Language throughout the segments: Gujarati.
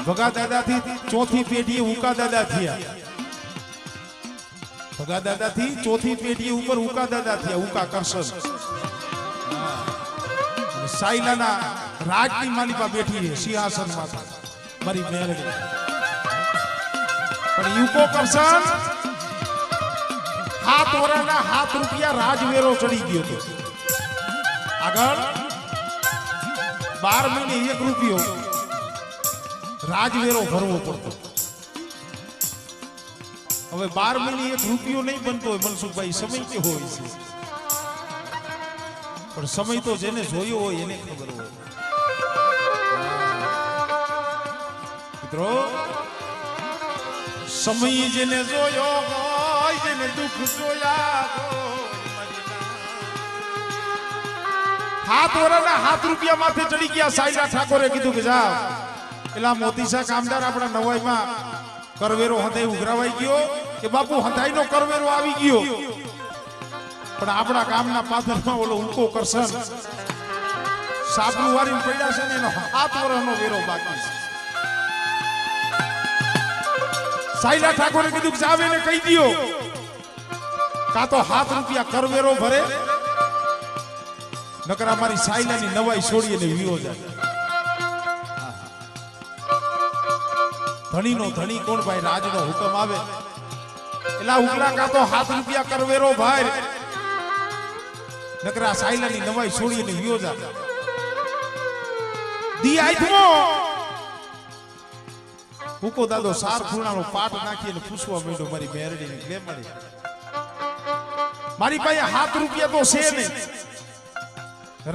ભગા દાદા થી ચોથી પેઢી ઉકા દાદા થયા. ભગા દાદા થી ચોથી પેઢી ઉપર ઉકા દાદા થયા. ઉકા કરશન સાયલાના રાજની માલિકા બેઠી છે સિંહાસન માં મારી મેલડી. પણ યુકો કરશન 7 વર્ષના 7 રૂપિયા રાજવેરો ચડી ગયો હતો. આગળ 12 મહિને 1 રૂપિયો રાજવેરો ભરવો પડતો. હવે 12 મહિને 1 રૂપિયો નહીં બનતો હોય મનસુખભાઈ, સમય કે હોય છે. પણ સમય તો જેને જોયો હોય એને ખબર હોય. મિત્રો સમય જેને જોયો હોય, જેને દુઃખ જોયા હોય, 7 વર્ષના 7 રૂપિયા માથે ચડી ગયા. સાયલા ઠાકોરે કીધું કે જા પેલા મોતીસા કામદાર આપણા નવાઈમાં કરવેરો હંધાઈ ઉઘરાવાઈ ગયો કે બાપુ હંધાઈનો કરવેરો આવી ગયો, પણ આપણા ગામના પાદરમાં ઓલો ઉકો કરશન સાબુ વારીને પડ્યા છે ને એનો 7 વર્ષનો વેરો બાકી છે. સાયલા ઠાકોરે કીધું કે જાવ એને કહી દયો કા તો 7 રૂપિયા કરવેરો ભરે, નકર મારી સાયલાની નવાઈ છોડી અને વિયો જાય. ધણીનો ધણી કોણ ભાઈ? રાજનો હુકમ આવે એલા ઉકલા કા તો 7 રૂપિયા કરવેરો ભાઈ, નકર સાયલાની નવાઈ છોડી અને વિયો જાય. દી આઈથમો હુકો દાદો સાર ખૂણાનો પાટ નાખી અને પૂછવા માંડ્યો મારી મેરડીને લે મળી મારી પાસે 7 રૂપિયા તો છે નહીં,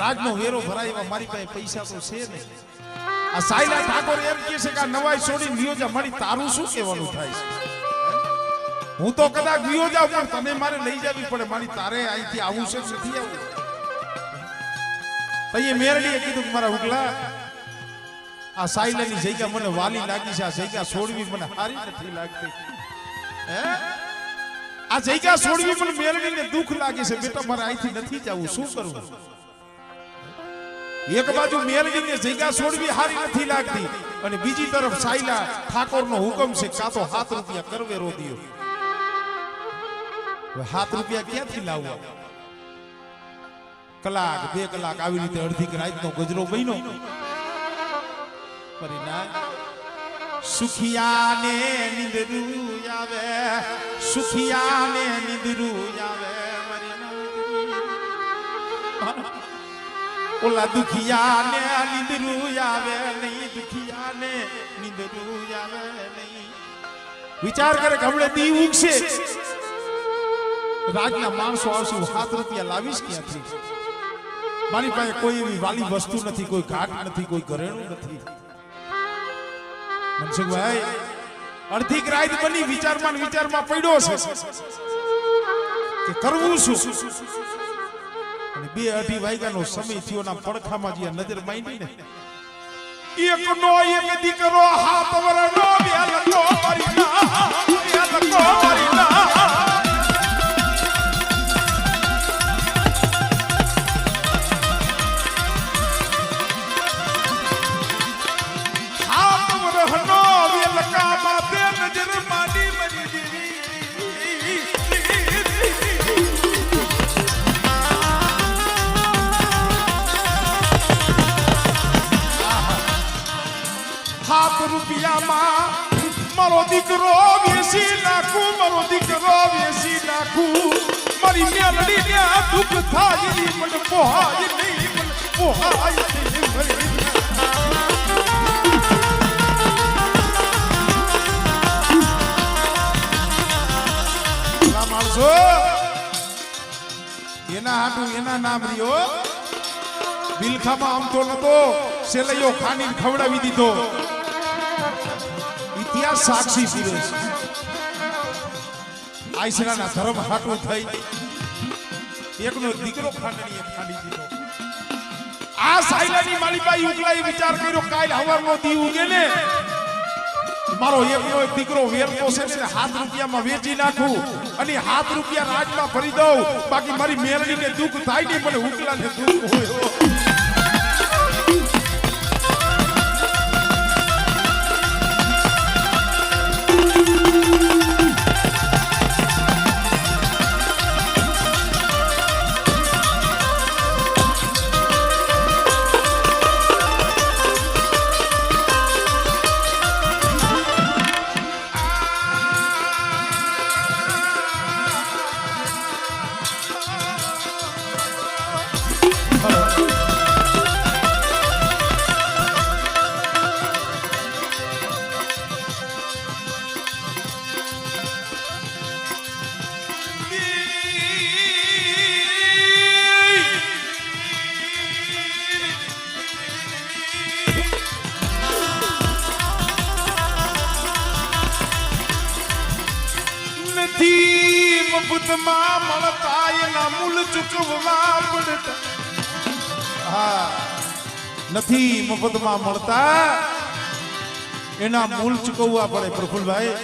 રાજનો વેરો ભરાય મારી પાસે પૈસા તો છે નહીં. આ સાયલા ઠાકોર એમ કહે છે કે આ નવાઈ છોડીને વિયો જા. મારી તારું શું કહેવાનું થાય છે? હું તો કદાચ વિયો જાઉં પણ તને મારે લઈ જવી પડે. મારી તારે અહીંથી આવું છે નથી આવું? તઈએ મેરડીએ કીધું કે મારા ઉકલા આ સાયલાની જગ્યા મને વાલી લાગી છે, આ જગ્યા છોડવી મને સારી નથી લાગતી. હે આ જગ્યા છોડવી મને મેરડીને દુઃખ લાગે છે. બેટા મારે અહીંથી નથી જવું, શું કરવું? એક બાજુ મેરડીને જગ્યા છોડવી સારી નથી લાગતી અને બીજી તરફ સાયલા ઠાકોરનો હુકમ છે કા તો 7 રૂપિયા કરવેરો દિયો. 7 રૂપિયા ક્યાંથી લાવવા? કલાક 2 કલાક આવી રીતે અડધી રાતનો ગજરો બન્યો. સુખિયાને નિંદરું આવે, સુખિયાને નિંદરું આવે, ઓલા દુખિયાને નિંદરું આવે નહીં, દુખિયાને નિંદરું આવે નહીં. વિચાર કરે કે હમણે દી ઉગશે, રાજના માણસો આવશે, 7 રૂપિયા લાવીશ ક્યાંથી? મારી પાસે કોઈ એવી વાલી વસ્તુ નથી, કોઈ ઘાટ નથી, કોઈ ઘરેણું નથી. મનસુખભાઈ અડધી રાત બની વિચારમાં પડ્યો છે કે કરવું શું? અને 2-2.5 વાગ્યાનો સમય થયો ના પડખામાં જે નજર માંડી ને એકનો એક દીકરો 7 વર્ષનો વેલકો મારી ના, વેલકો મારી ના. રૂપિયામાં મારો દીકરો વેસી નાખું, મારો દીકરો વેસી નાખું. મારી મેલડીને દુઃખ થાય નહીં, મને પોહાય નહીં, મને પોહાય નહીં. માણસો એના હાટું એના નામ રહ્યો બિલખામાં આમતો નતો, સેલૈયો ખાનીને ખવડાવી દીધો. ઇતિહાસ સાક્ષી પીરે છે. આઈસરાના ધર્મ હાટું થઈ એકનો દીકરો ખાંડણીએ ખાંડી દીધો. આ સાયલાની માલિબાઈ ઉકલાઈ વિચાર કર્યો કાલ હવારનો દી ઉગે ને મારો એકનો એક દીકરો વેરતો છે ને 7 રૂપિયામાં વેચી નાખું અને 7 રૂપિયા રાજમાં ભરી દઉં, બાકી મારી મેરડીને દુઃખ થાય નહીં, મને ઉકલાને દુઃખ હોય. મફતમાં મળતા એના મૂળ ચૂકવવા પડતા હા નથી મફતમાં મળતા એના મૂળ ચૂકવવા પડે પ્રફુલભાઈ